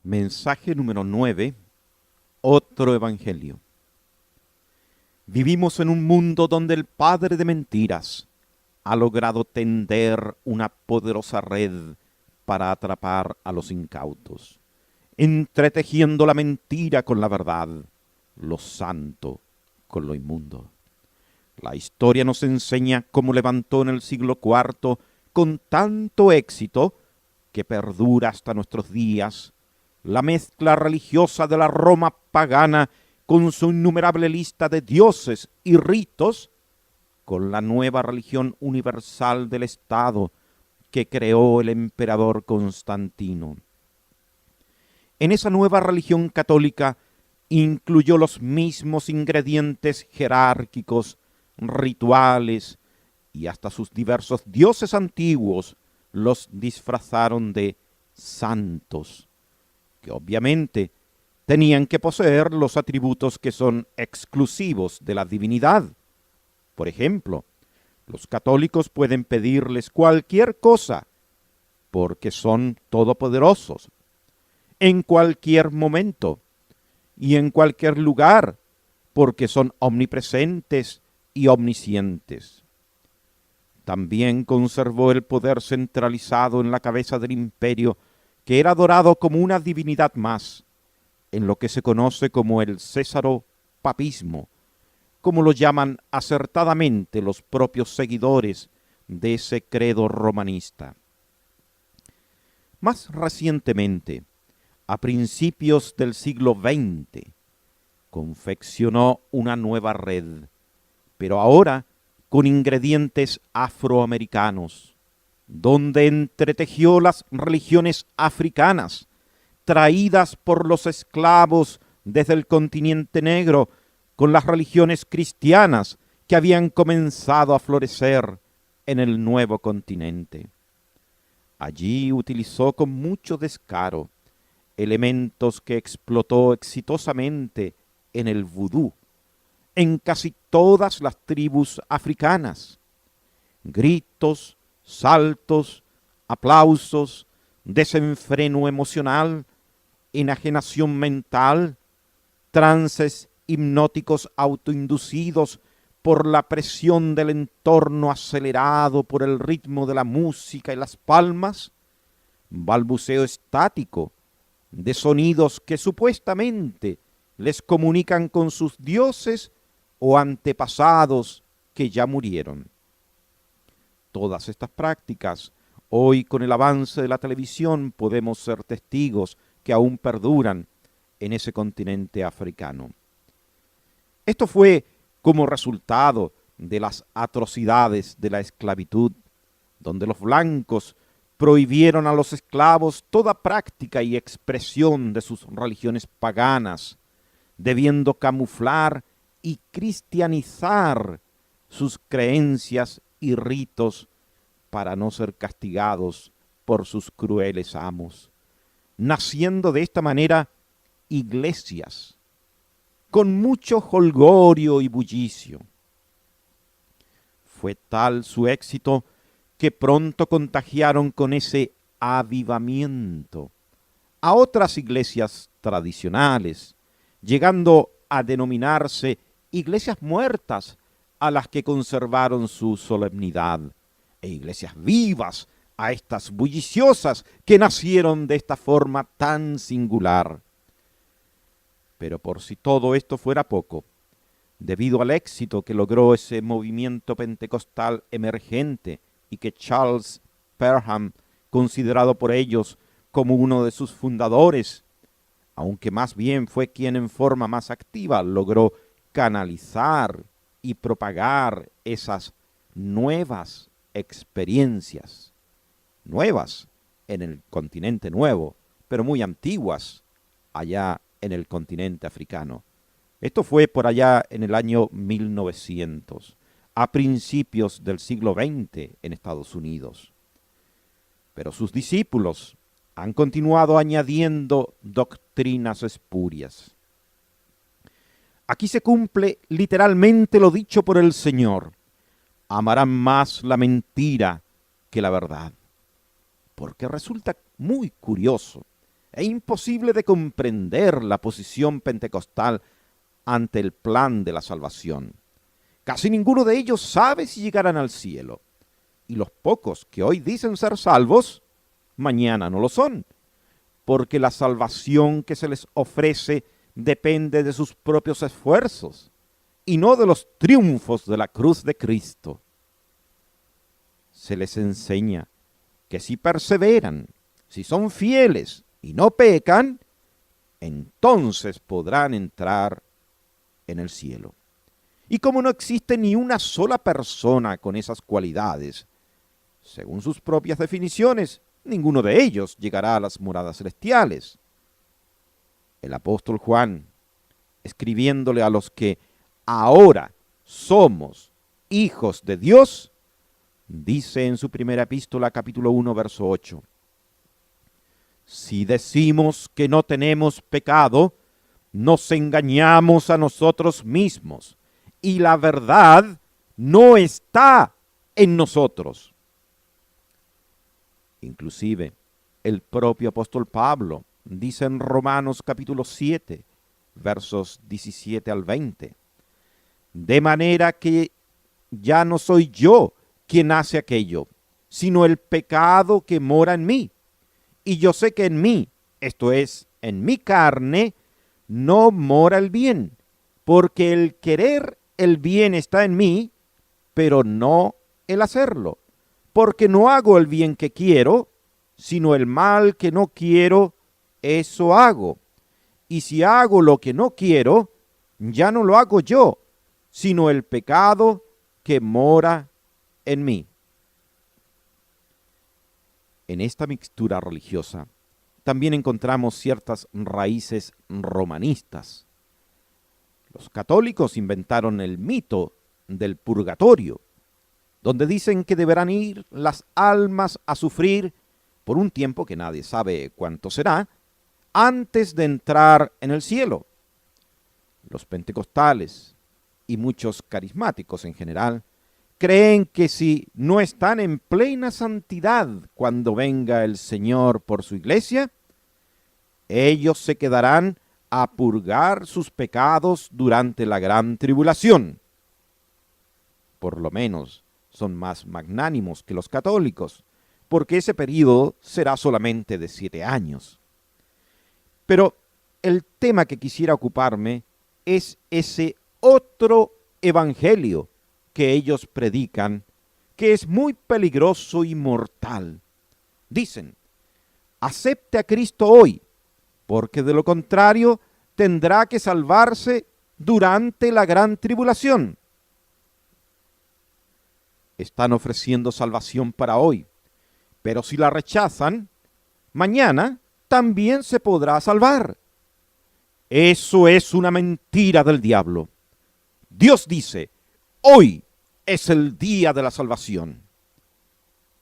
Mensaje número 9. Otro evangelio. Vivimos en un mundo donde el padre de mentiras ha logrado tender una poderosa red para atrapar a los incautos, entretejiendo la mentira con la verdad, lo santo con lo inmundo. La historia nos enseña cómo levantó en el siglo IV con tanto éxito que perdura hasta nuestros días la mezcla religiosa de la Roma pagana con su innumerable lista de dioses y ritos, con la nueva religión universal del Estado que creó el emperador Constantino. En esa nueva religión católica incluyó los mismos ingredientes jerárquicos, rituales y hasta sus diversos dioses antiguos los disfrazaron de santos, que obviamente tenían que poseer los atributos que son exclusivos de la divinidad. Por ejemplo, los católicos pueden pedirles cualquier cosa porque son todopoderosos, en cualquier momento y en cualquier lugar porque son omnipresentes y omniscientes. También conservó el poder centralizado en la cabeza del imperio, que era adorado como una divinidad más, en lo que se conoce como el césaropapismo, como lo llaman acertadamente los propios seguidores de ese credo romanista. Más recientemente, a principios del siglo XX, confeccionó una nueva red, pero ahora con ingredientes afroamericanos, donde entretejió las religiones africanas, traídas por los esclavos desde el continente negro, con las religiones cristianas que habían comenzado a florecer en el nuevo continente. Allí utilizó con mucho descaro elementos que explotó exitosamente en el vudú, en casi todas las tribus africanas. Gritos, saltos, aplausos, desenfreno emocional, enajenación mental, trances hipnóticos autoinducidos por la presión del entorno acelerado por el ritmo de la música y las palmas, balbuceo estático de sonidos que supuestamente les comunican con sus dioses o antepasados que ya murieron. Todas estas prácticas, hoy con el avance de la televisión podemos ser testigos que aún perduran en ese continente africano. Esto fue como resultado de las atrocidades de la esclavitud, donde los blancos prohibieron a los esclavos toda práctica y expresión de sus religiones paganas, debiendo camuflar y cristianizar sus creencias y ritos para no ser castigados por sus crueles amos, naciendo de esta manera iglesias con mucho jolgorio y bullicio. Fue tal su éxito que pronto contagiaron con ese avivamiento a otras iglesias tradicionales, llegando a denominarse iglesias muertas a las que conservaron su solemnidad, e iglesias vivas a estas bulliciosas que nacieron de esta forma tan singular. Pero por si todo esto fuera poco, debido al éxito que logró ese movimiento pentecostal emergente y que Charles Parham, considerado por ellos como uno de sus fundadores, aunque más bien fue quien en forma más activa logró canalizar y propagar esas nuevas experiencias, nuevas en el continente nuevo, pero muy antiguas allá en el continente africano. Esto fue por allá en el año 1900, a principios del siglo XX en Estados Unidos. Pero sus discípulos han continuado añadiendo doctrinas espurias. Aquí se cumple literalmente lo dicho por el Señor: amarán más la mentira que la verdad. Porque resulta muy curioso e imposible de comprender la posición pentecostal ante el plan de la salvación. Casi ninguno de ellos sabe si llegarán al cielo, y los pocos que hoy dicen ser salvos, mañana no lo son, porque la salvación que se les ofrece depende de sus propios esfuerzos y no de los triunfos de la cruz de Cristo. Se les enseña que si perseveran, si son fieles y no pecan, entonces podrán entrar en el cielo. Y como no existe ni una sola persona con esas cualidades, según sus propias definiciones, ninguno de ellos llegará a las moradas celestiales. El apóstol Juan, escribiéndole a los que ahora somos hijos de Dios, dice en su primera epístola, capítulo 1, verso 8, si decimos que no tenemos pecado, nos engañamos a nosotros mismos, y la verdad no está en nosotros. Inclusive, el propio apóstol Pablo dice en Romanos capítulo 7, versos 17 al 20, de manera que ya no soy yo quien hace aquello, sino el pecado que mora en mí. Y yo sé que en mí, esto es, en mi carne, no mora el bien, porque el querer el bien está en mí, pero no el hacerlo. Porque no hago el bien que quiero, sino el mal que no quiero, eso hago. Y si hago lo que no quiero, ya no lo hago yo, sino el pecado que mora en mí. En esta mixtura religiosa también encontramos ciertas raíces romanistas. Los católicos inventaron el mito del purgatorio, donde dicen que deberán ir las almas a sufrir por un tiempo que nadie sabe cuánto será, antes de entrar en el cielo. Los pentecostales y muchos carismáticos en general creen que si no están en plena santidad cuando venga el Señor por su iglesia, ellos se quedarán a purgar sus pecados durante la gran tribulación. Por lo menos son más magnánimos que los católicos, porque ese período será solamente de 7 años. Pero el tema que quisiera ocuparme es ese otro evangelio que ellos predican, que es muy peligroso y mortal. Dicen, acepte a Cristo hoy, porque de lo contrario tendrá que salvarse durante la gran tribulación. Están ofreciendo salvación para hoy, pero si la rechazan, mañana también se podrá salvar. Eso es una mentira del diablo. Dios dice, hoy es el día de la salvación.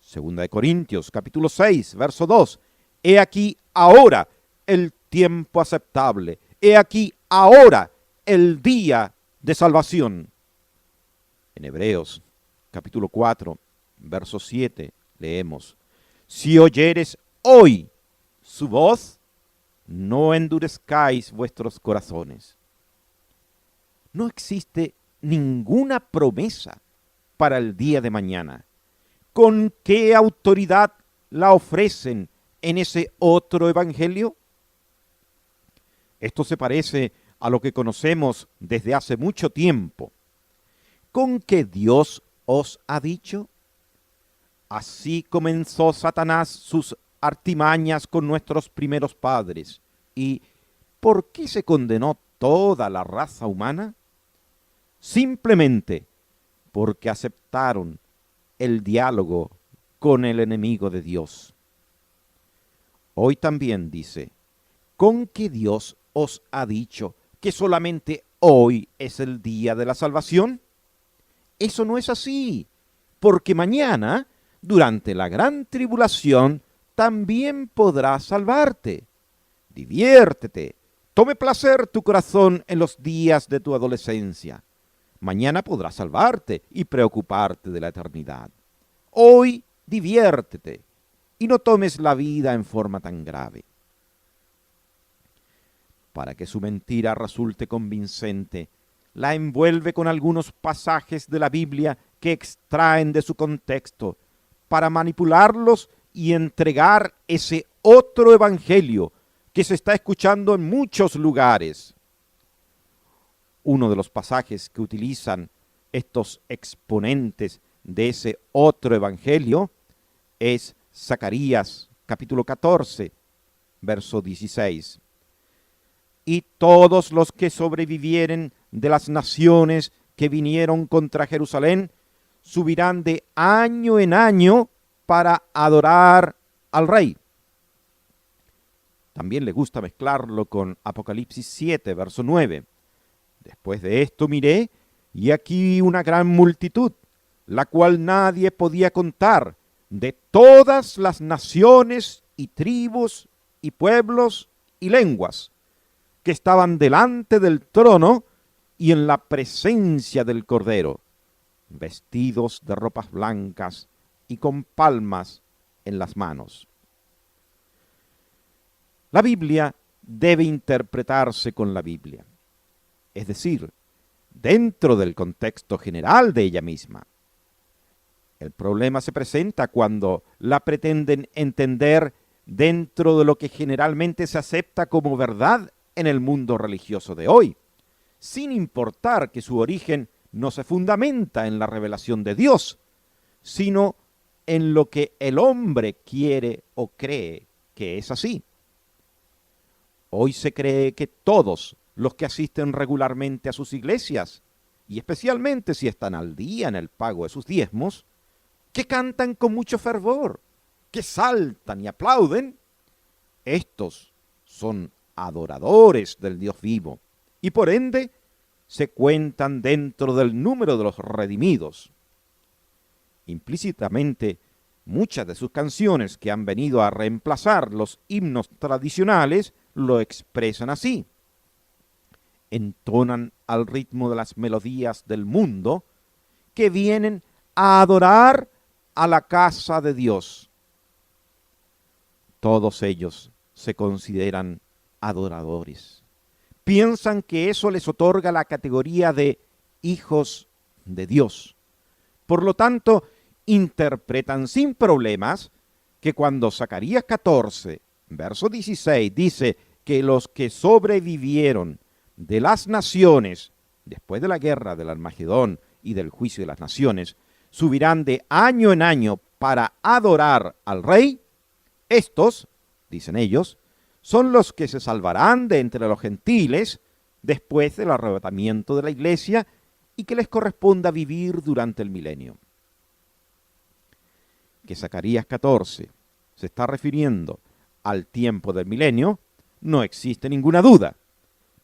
Segunda de Corintios, capítulo 6, verso 2. He aquí ahora el tiempo aceptable. He aquí ahora el día de salvación. En Hebreos, capítulo 4, verso 7, leemos, si oyeres hoy su voz, no endurezcáis vuestros corazones. No existe ninguna promesa para el día de mañana. ¿Con qué autoridad la ofrecen en ese otro evangelio? Esto se parece a lo que conocemos desde hace mucho tiempo. ¿Con qué Dios os ha dicho? Así comenzó Satanás sus artimañas con nuestros primeros padres. ¿Y por qué se condenó toda la raza humana? Simplemente porque aceptaron el diálogo con el enemigo de Dios. Hoy también dice, ¿con qué Dios os ha dicho que solamente hoy es el día de la salvación? Eso no es así, porque mañana, durante la gran tribulación, también podrás salvarte. Diviértete, tome placer tu corazón en los días de tu adolescencia. Mañana podrás salvarte y preocuparte de la eternidad. Hoy diviértete y no tomes la vida en forma tan grave. para que su mentira resulte convincente, la envuelve con algunos pasajes de la Biblia que extraen de su contexto, para manipularlos y entregar ese otro evangelio que se está escuchando en muchos lugares. Uno de los pasajes que utilizan estos exponentes de ese otro evangelio es Zacarías capítulo 14, verso 16. Y todos los que sobrevivieren de las naciones que vinieron contra Jerusalén subirán de año en año para adorar al Rey. También le gusta mezclarlo con Apocalipsis 7, verso 9. Después de esto miré, y aquí una gran multitud, la cual nadie podía contar, de todas las naciones y tribus y pueblos y lenguas, que estaban delante del trono y en la presencia del Cordero, vestidos de ropas blancas y con palmas en las manos. La Biblia debe interpretarse con la Biblia, es decir, dentro del contexto general de ella misma. El problema se presenta cuando la pretenden entender dentro de lo que generalmente se acepta como verdad en el mundo religioso de hoy, sin importar que su origen no se fundamenta en la revelación de Dios, sino en lo que el hombre quiere o cree que es así. Hoy se cree que todos los que asisten regularmente a sus iglesias, y especialmente si están al día en el pago de sus diezmos, que cantan con mucho fervor, que saltan y aplauden, estos son adoradores del Dios vivo, y por ende se cuentan dentro del número de los redimidos. Implícitamente, muchas de sus canciones que han venido a reemplazar los himnos tradicionales lo expresan así. Entonan al ritmo de las melodías del mundo que vienen a adorar a la casa de Dios. Todos ellos se consideran adoradores. Piensan que eso les otorga la categoría de hijos de Dios. Por lo tanto, interpretan sin problemas que cuando Zacarías 14, verso 16, dice que los que sobrevivieron de las naciones, después de la guerra del Armagedón y del juicio de las naciones, subirán de año en año para adorar al Rey, estos, dicen ellos, son los que se salvarán de entre los gentiles después del arrebatamiento de la iglesia y que les corresponda vivir durante el milenio. Que Zacarías 14 se está refiriendo al tiempo del milenio, no existe ninguna duda,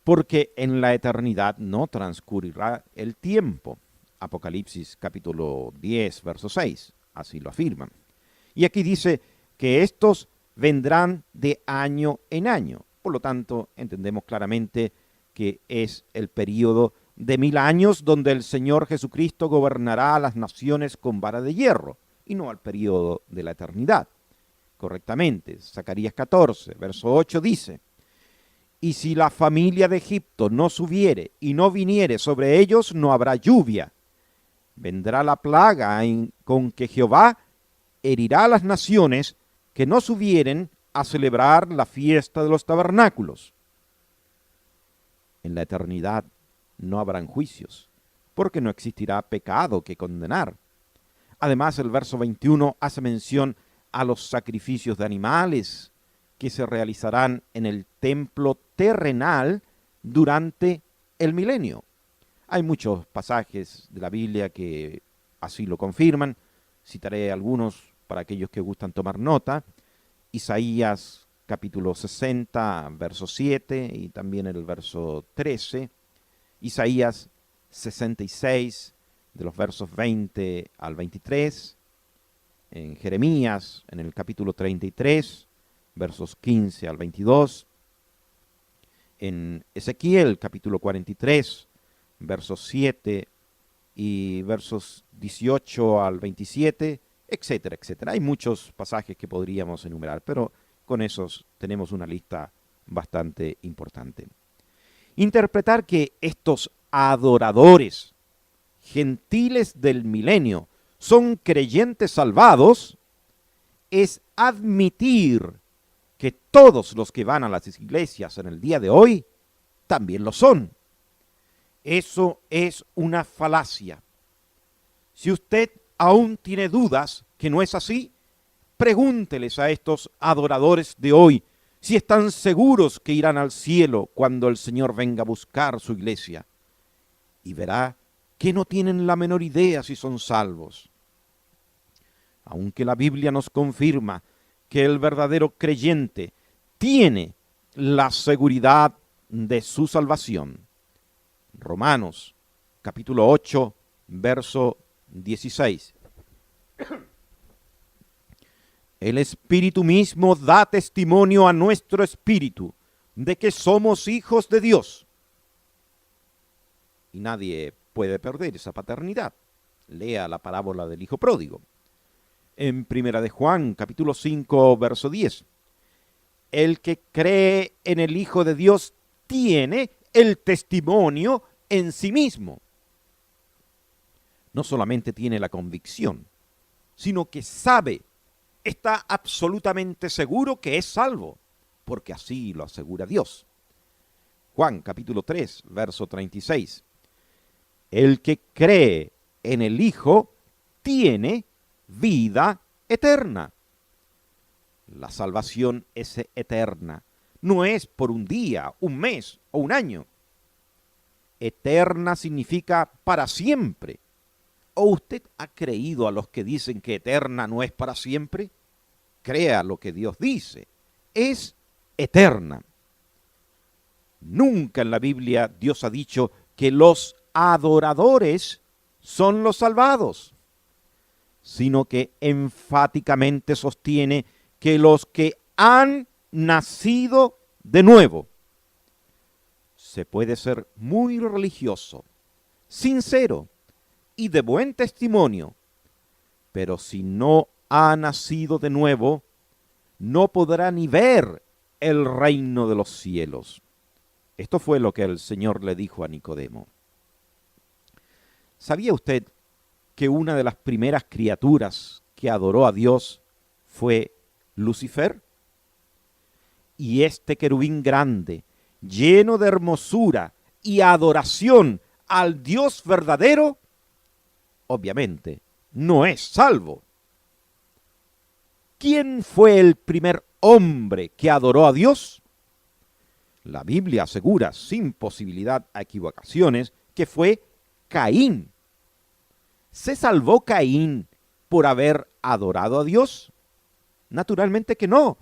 porque en la eternidad no transcurrirá el tiempo. Apocalipsis capítulo 10, verso 6, así lo afirman. Y aquí dice que estos vendrán de año en año. Por lo tanto, entendemos claramente que es el período de 1000 años donde el Señor Jesucristo gobernará a las naciones con vara de hierro, y no al período de la eternidad. Correctamente, Zacarías 14, verso 8 dice: y si la familia de Egipto no subiere y no viniere sobre ellos, no habrá lluvia. Vendrá la plaga con que Jehová herirá a las naciones que no subieren a celebrar la fiesta de los tabernáculos. En la eternidad no habrán juicios, porque no existirá pecado que condenar. Además, el verso 21 hace mención a los sacrificios de animales que se realizarán en el templo terrenal durante el milenio. Hay muchos pasajes de la Biblia que así lo confirman. Citaré algunos para aquellos que gustan tomar nota. Isaías capítulo 60, verso 7 y también el verso 13. Isaías 66, de los versos 20 al 23. En Jeremías, en el capítulo 33, versos 15 al 22. En Ezequiel, capítulo 43, versos 7 y versos 18 al 27, etcétera, etcétera. Hay muchos pasajes que podríamos enumerar, pero con esos tenemos una lista bastante importante. Interpretar que estos adoradores gentiles del milenio son creyentes salvados es admitir que todos los que van a las iglesias en el día de hoy también lo son. Eso es una falacia. Si usted aún tiene dudas que no es así, pregúnteles a estos adoradores de hoy si están seguros que irán al cielo cuando el Señor venga a buscar su iglesia. Y verá que no tienen la menor idea si son salvos. Aunque la Biblia nos confirma que el verdadero creyente tiene la seguridad de su salvación. Romanos, capítulo 8, verso 16. El Espíritu mismo da testimonio a nuestro espíritu de que somos hijos de Dios. Y nadie puede perder esa paternidad. Lea la parábola del hijo pródigo. En Primera de Juan, capítulo 5, verso 10. El que cree en el Hijo de Dios tiene el testimonio en sí mismo. No solamente tiene la convicción, sino que sabe, está absolutamente seguro que es salvo, porque así lo asegura Dios. Juan capítulo 3, verso 36. El que cree en el Hijo tiene vida eterna. La salvación es eterna. No es por un día, un mes o un año. Eterna significa para siempre. ¿O usted ha creído a los que dicen que eterna no es para siempre? Crea lo que Dios dice. Es eterna. Nunca en la Biblia Dios ha dicho que los adoradores son los salvados, sino que enfáticamente sostiene que los que han nacido de nuevo. Se puede ser muy religioso, sincero y de buen testimonio, pero si no ha nacido de nuevo, no podrá ni ver el reino de los cielos. Esto fue lo que el Señor le dijo a Nicodemo. ¿Sabía usted que una de las primeras criaturas que adoró a Dios fue Lucifer? Y este querubín grande, lleno de hermosura y adoración al Dios verdadero, obviamente no es salvo. ¿Quién fue el primer hombre que adoró a Dios? La Biblia asegura, sin posibilidad a equivocaciones, que fue Caín. ¿Se salvó Caín por haber adorado a Dios? Naturalmente que no,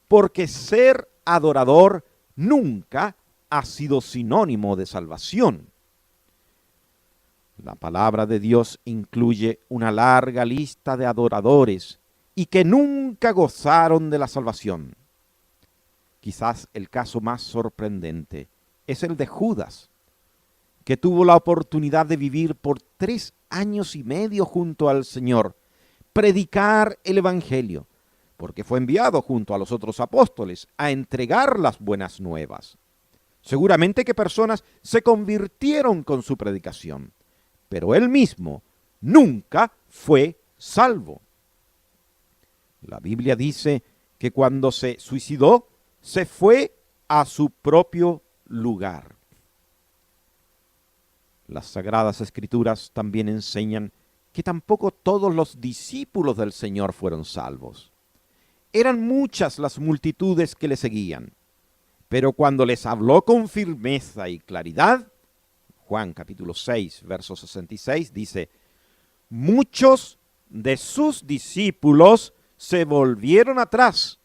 porque ser adorador nunca ha sido sinónimo de salvación. La palabra de Dios incluye una larga lista de adoradores y que nunca gozaron de la salvación. Quizás el caso más sorprendente es el de Judas, que tuvo la oportunidad de vivir por 3 años y medio junto al Señor, predicar el Evangelio, porque fue enviado junto a los otros apóstoles a entregar las buenas nuevas. Seguramente que personas se convirtieron con su predicación, pero él mismo nunca fue salvo. La Biblia dice que cuando se suicidó, se fue a su propio lugar. Las Sagradas Escrituras también enseñan que tampoco todos los discípulos del Señor fueron salvos. Eran muchas las multitudes que le seguían, pero cuando les habló con firmeza y claridad, Juan capítulo 6, verso 66, dice, muchos de sus discípulos se volvieron atrás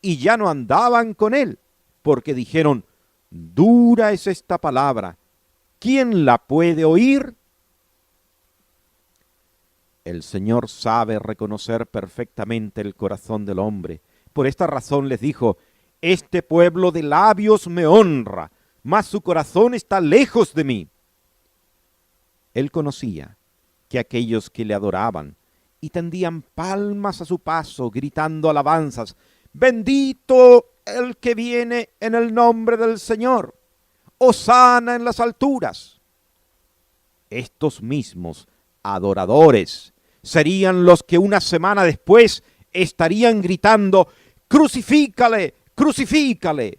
y ya no andaban con él, porque dijeron, dura es esta palabra, ¿quién la puede oír? El Señor sabe reconocer perfectamente el corazón del hombre. Por esta razón les dijo, este pueblo de labios me honra, mas su corazón está lejos de mí. Él conocía que aquellos que le adoraban y tendían palmas a su paso, gritando alabanzas, bendito el que viene en el nombre del Señor, hosana en las alturas. Estos mismos adoradores serían los que una semana después estarían gritando: ¡Crucifícale! ¡Crucifícale!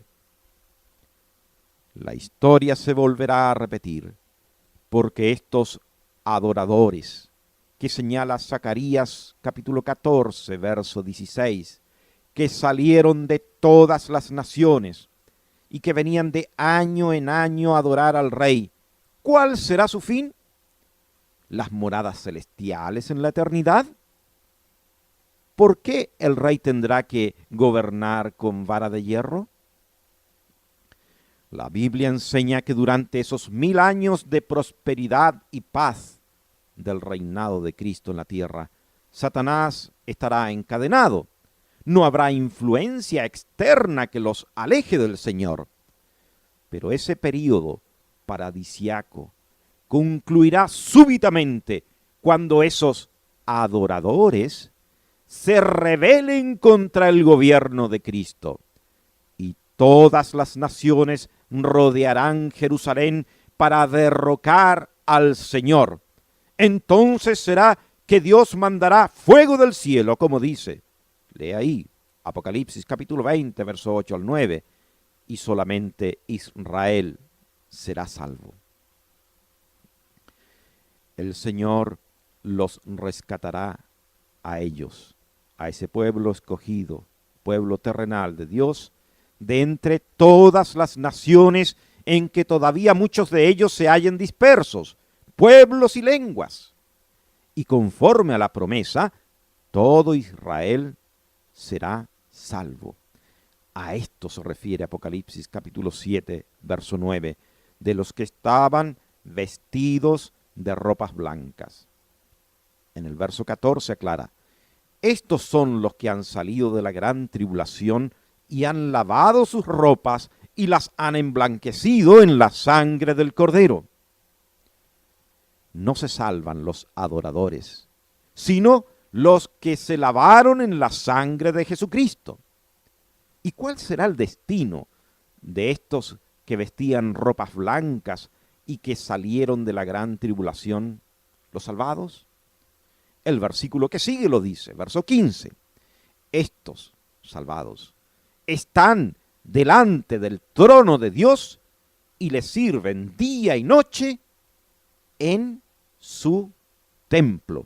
La historia se volverá a repetir, porque estos adoradores que señala Zacarías capítulo 14, verso 16, que salieron de todas las naciones y que venían de año en año a adorar al Rey, ¿cuál será su fin? ¿Las moradas celestiales en la eternidad? ¿Por qué el Rey tendrá que gobernar con vara de hierro? La Biblia enseña que durante esos 1000 años de prosperidad y paz del reinado de Cristo en la tierra, Satanás estará encadenado. No habrá influencia externa que los aleje del Señor. Pero ese período paradisiaco concluirá súbitamente cuando esos adoradores se rebelen contra el gobierno de Cristo. Y todas las naciones rodearán Jerusalén para derrocar al Señor. Entonces será que Dios mandará fuego del cielo, como dice. Lee ahí, Apocalipsis capítulo 20, verso 8 al 9. Y solamente Israel será salvo. El Señor los rescatará a ellos, a ese pueblo escogido, pueblo terrenal de Dios, de entre todas las naciones en que todavía muchos de ellos se hallen dispersos, pueblos y lenguas. Y conforme a la promesa, todo Israel será salvo. A esto se refiere Apocalipsis capítulo 7, verso 9, de los que estaban vestidos de ropas blancas. En el verso 14 aclara: estos son los que han salido de la gran tribulación y han lavado sus ropas y las han emblanquecido en la sangre del Cordero. No se salvan los adoradores, sino los que se lavaron en la sangre de Jesucristo. ¿Y cuál será el destino de estos que vestían ropas blancas y que salieron de la gran tribulación, los salvados? El versículo que sigue lo dice, verso 15. Estos salvados están delante del trono de Dios y le sirven día y noche en su templo.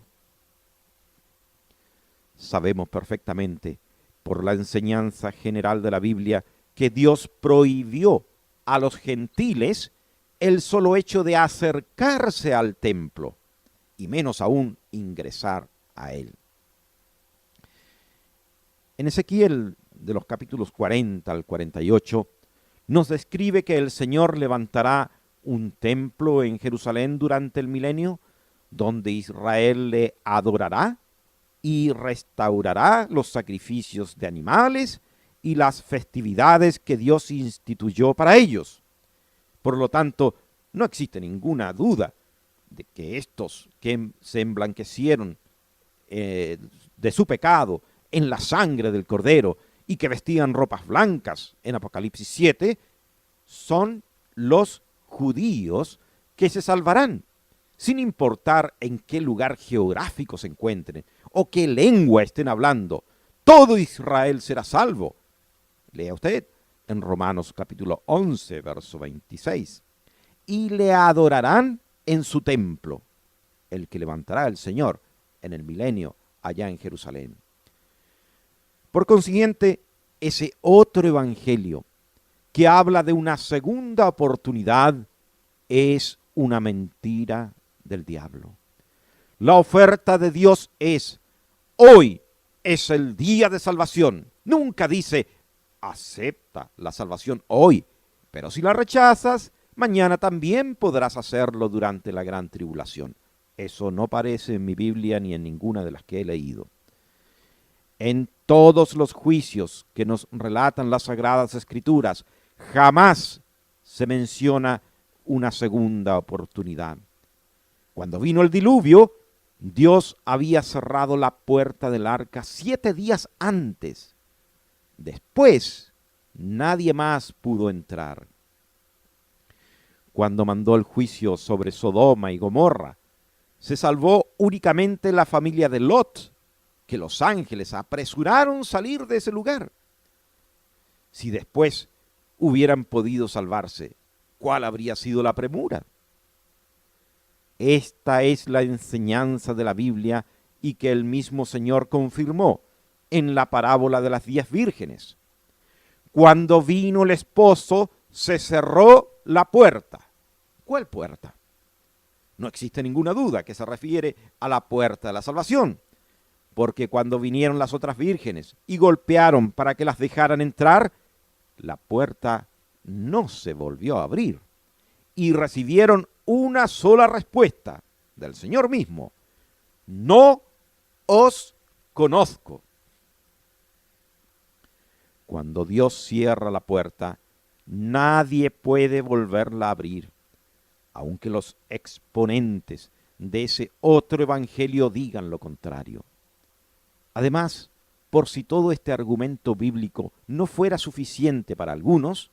Sabemos perfectamente por la enseñanza general de la Biblia que Dios prohibió a los gentiles el solo hecho de acercarse al templo, y menos aún ingresar a él. En Ezequiel, de los capítulos 40 al 48, nos describe que el Señor levantará un templo en Jerusalén durante el milenio, donde Israel le adorará y restaurará los sacrificios de animales y las festividades que Dios instituyó para ellos. Por lo tanto, no existe ninguna duda de que estos que se emblanquecieron de su pecado en la sangre del Cordero y que vestían ropas blancas en Apocalipsis 7, son los judíos que se salvarán, sin importar en qué lugar geográfico se encuentren o qué lengua estén hablando. Todo Israel será salvo. Lea usted en Romanos capítulo 11, verso 26. Y le adorarán en su templo, el que levantará el Señor en el milenio allá en Jerusalén. Por consiguiente, ese otro evangelio que habla de una segunda oportunidad es una mentira del diablo. La oferta de Dios es: hoy es el día de salvación. Nunca dice: acepta la salvación hoy, pero si la rechazas, mañana también podrás hacerlo durante la gran tribulación. Eso no aparece en mi Biblia ni en ninguna de las que he leído. En todos los juicios que nos relatan las Sagradas Escrituras, jamás se menciona una segunda oportunidad. Cuando vino el diluvio, Dios había cerrado la puerta del arca 7 días antes. Después, nadie más pudo entrar. Cuando mandó el juicio sobre Sodoma y Gomorra, se salvó únicamente la familia de Lot, que los ángeles apresuraron salir de ese lugar. Si después hubieran podido salvarse, ¿cuál habría sido la premura? Esta es la enseñanza de la Biblia y que el mismo Señor confirmó en la parábola de las 10 vírgenes. Cuando vino el esposo, se cerró la puerta. ¿Cuál puerta? No existe ninguna duda que se refiere a la puerta de la salvación, porque cuando vinieron las otras vírgenes y golpearon para que las dejaran entrar, la puerta no se volvió a abrir y recibieron una sola respuesta del Señor mismo: no os conozco. Cuando Dios cierra la puerta, nadie puede volverla a abrir, aunque los exponentes de ese otro evangelio digan lo contrario. Además, por si todo este argumento bíblico no fuera suficiente para algunos,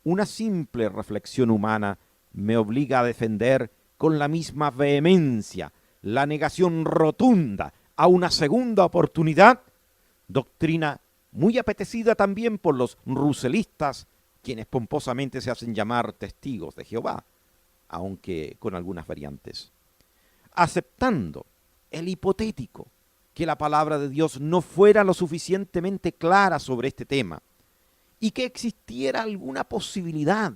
una simple reflexión humana me obliga a defender con la misma vehemencia la negación rotunda a una segunda oportunidad, doctrina muy apetecida también por los ruselistas, quienes pomposamente se hacen llamar testigos de Jehová, aunque con algunas variantes. Aceptando el hipotético que la palabra de Dios no fuera lo suficientemente clara sobre este tema y que existiera alguna posibilidad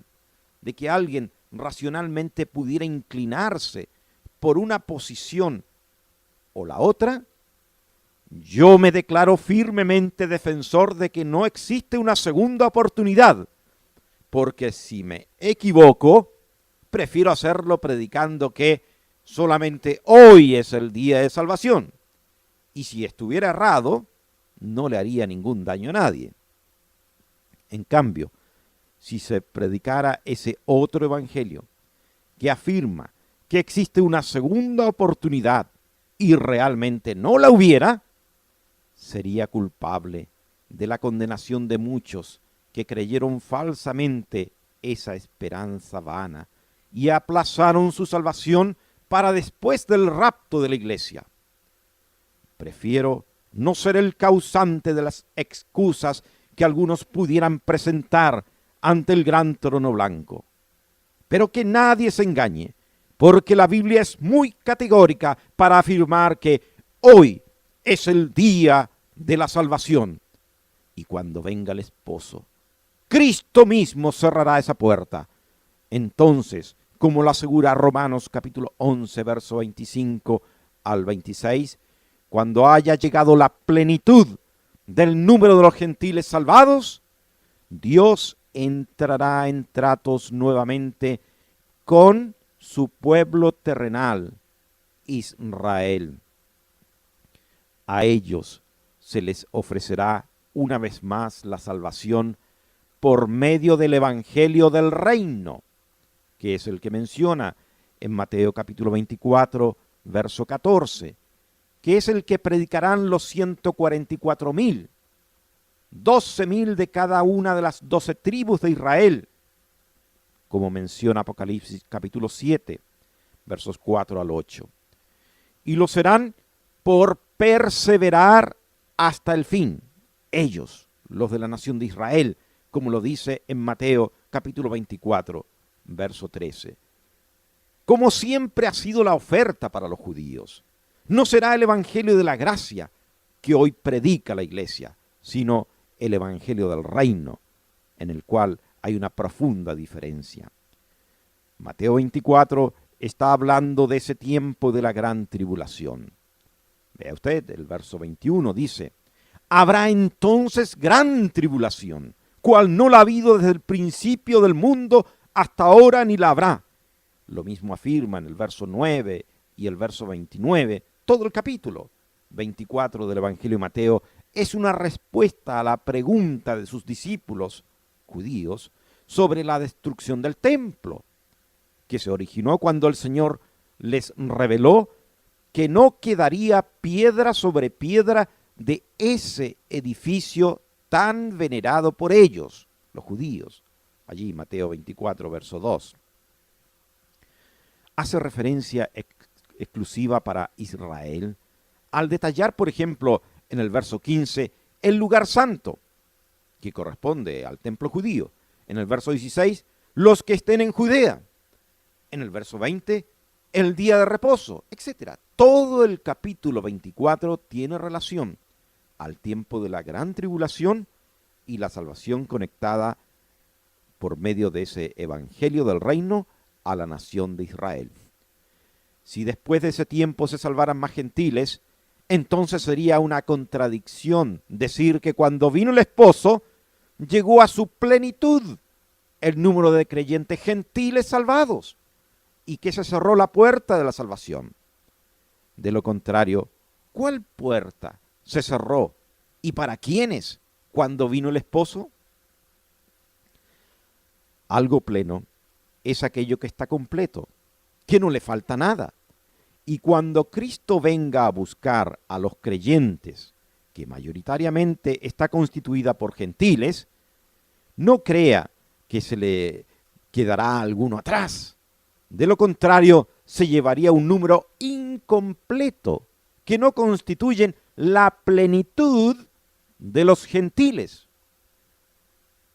de que alguien racionalmente pudiera inclinarse por una posición o la otra, yo me declaro firmemente defensor de que no existe una segunda oportunidad, porque si me equivoco, prefiero hacerlo predicando que solamente hoy es el día de salvación, y si estuviera errado, no le haría ningún daño a nadie. En cambio, si se predicara ese otro evangelio que afirma que existe una segunda oportunidad y realmente no la hubiera, sería culpable de la condenación de muchos que creyeron falsamente esa esperanza vana y aplazaron su salvación para después del rapto de la iglesia. Prefiero no ser el causante de las excusas que algunos pudieran presentar ante el gran trono blanco. Pero que nadie se engañe, porque la Biblia es muy categórica para afirmar que hoy es el día de la salvación. Y cuando venga el esposo, Cristo mismo cerrará esa puerta. Entonces, como lo asegura Romanos capítulo 11, verso 25 al 26, cuando haya llegado la plenitud del número de los gentiles salvados, Dios entrará en tratos nuevamente con su pueblo terrenal, Israel. A ellos se les ofrecerá una vez más la salvación por medio del evangelio del reino, que es el que menciona en Mateo capítulo 24, verso 14, que es el que predicarán los 144,000, 12,000 de cada una de las 12 tribus de Israel, como menciona Apocalipsis capítulo 7, versos 4 al 8. Y lo serán por perseverar hasta el fin, ellos, los de la nación de Israel, como lo dice en Mateo capítulo 24, verso 13. Como siempre ha sido la oferta para los judíos, no será el evangelio de la gracia que hoy predica la iglesia, sino el evangelio del reino, en el cual hay una profunda diferencia. Mateo 24 está hablando de ese tiempo de la gran tribulación. Vea usted, el verso 21 dice: habrá entonces gran tribulación, cual no la ha habido desde el principio del mundo hasta ahora ni la habrá. Lo mismo afirma en el verso 9 y el verso 29, todo el capítulo 24 del Evangelio de Mateo es una respuesta a la pregunta de sus discípulos judíos sobre la destrucción del templo, que se originó cuando el Señor les reveló que no quedaría piedra sobre piedra de ese edificio tan venerado por ellos, los judíos. Allí, Mateo 24, verso 2. Hace referencia exclusiva para Israel al detallar, por ejemplo, en el verso 15, el lugar santo, que corresponde al templo judío. En el verso 16, los que estén en Judea. En el verso 20, el día de reposo, etc. Todo el capítulo 24 tiene relación al tiempo de la gran tribulación y la salvación conectada por medio de ese evangelio del reino a la nación de Israel. Si después de ese tiempo se salvaran más gentiles, entonces sería una contradicción decir que cuando vino el esposo, llegó a su plenitud el número de creyentes gentiles salvados y que se cerró la puerta de la salvación. De lo contrario, ¿cuál puerta se cerró y para quiénes cuando vino el esposo? Algo pleno es aquello que está completo, que no le falta nada. Y cuando Cristo venga a buscar a los creyentes, que mayoritariamente está constituida por gentiles, no crea que se le quedará alguno atrás. De lo contrario, se llevaría un número incompleto, que no constituyen la plenitud de los gentiles.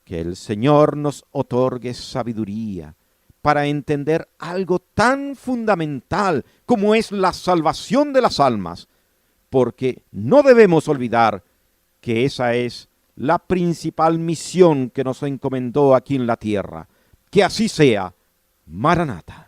Que el Señor nos otorgue sabiduría para entender algo tan fundamental como es la salvación de las almas, porque no debemos olvidar que esa es la principal misión que nos encomendó aquí en la tierra. Que así sea. Maranatha.